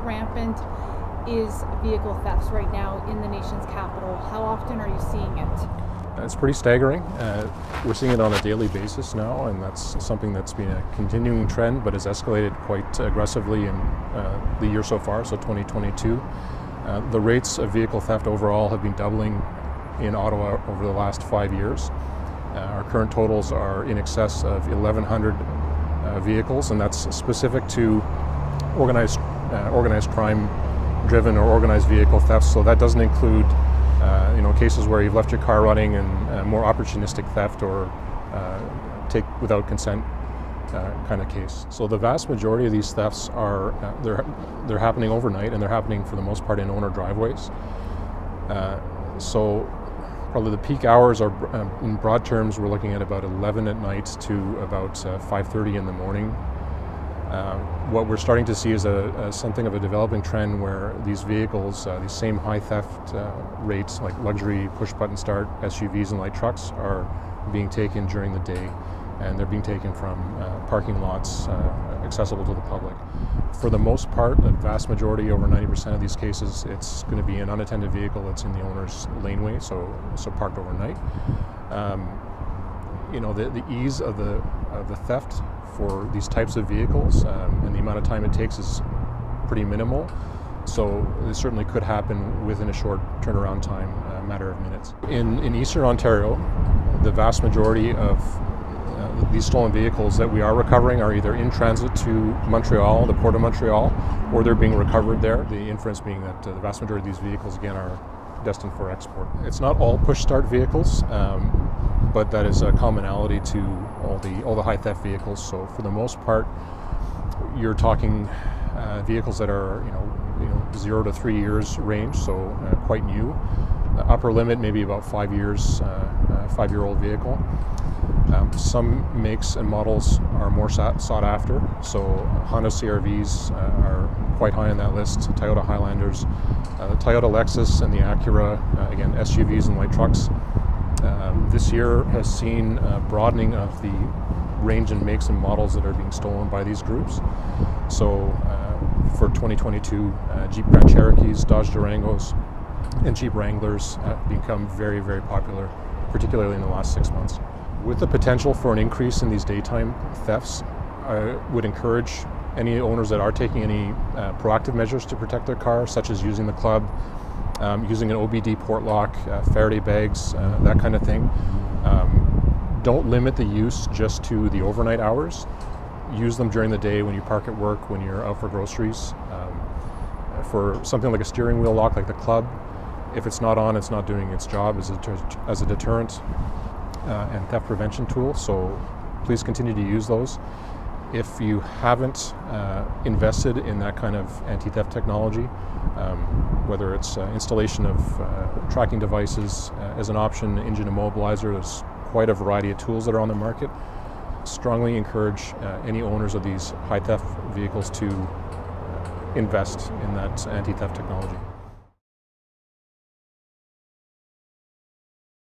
rampant is vehicle thefts right now in the nation's capital? How often are you seeing it? It's pretty staggering. We're seeing it on a daily basis now, and that's something that's been a continuing trend but has escalated quite aggressively in the year so far, so 2022. The rates of vehicle theft overall have been doubling in Ottawa over the last 5 years. Our current totals are in excess of 1,100 vehicles, and that's specific to organized crime driven or organized vehicle thefts. So that doesn't include cases where you've left your car running and more opportunistic theft or take without consent kind of case. So the vast majority of these thefts are they're happening overnight, and they're happening for the most part in owner driveways. So probably the peak hours are, in broad terms, we're looking at about 11 at night to about 5:30 in the morning. What we're starting to see is something of a developing trend where these vehicles, these same high theft rates, like luxury push-button start SUVs and light trucks, are being taken during the day, and they're being taken from parking lots accessible to the public. For the most part, the vast majority, over 90% of these cases, it's going to be an unattended vehicle that's in the owner's laneway, so parked overnight. The ease of the theft for these types of vehicles and the amount of time it takes is pretty minimal. So it certainly could happen within a short turnaround time, a matter of minutes. In Eastern Ontario, the vast majority of these stolen vehicles that we are recovering are either in transit to Montreal, the Port of Montreal, or they're being recovered there. The inference being that the vast majority of these vehicles, again, are destined for export. It's not all push-start vehicles, but that is a commonality to all the high theft vehicles. So for the most part, you're talking vehicles that are 0 to 3 years range, so quite new. The upper limit maybe about 5 years, 5-year-old vehicle. Some makes and models are more sought after, so Honda CR-Vs are quite high on that list, Toyota Highlanders, the Toyota Lexus and the Acura, again SUVs and light trucks. This year has seen a broadening of the range and makes and models that are being stolen by these groups. So for 2022, Jeep Grand Cherokees, Dodge Durangos, and Jeep Wranglers have become very, very popular, particularly in the last 6 months. With the potential for an increase in these daytime thefts, I would encourage any owners that are taking any proactive measures to protect their car, such as using the club, using an OBD port lock, Faraday bags, that kind of thing. Don't limit the use just to the overnight hours. Use them during the day when you park at work, when you're out for groceries. For something like a steering wheel lock like the club, if it's not on, it's not doing its job as a deterrent and theft prevention tool, so please continue to use those. If you haven't invested in that kind of anti-theft technology, whether it's installation of tracking devices as an option, engine immobilizer, there's quite a variety of tools that are on the market. Strongly encourage any owners of these high theft vehicles to invest in that anti-theft technology.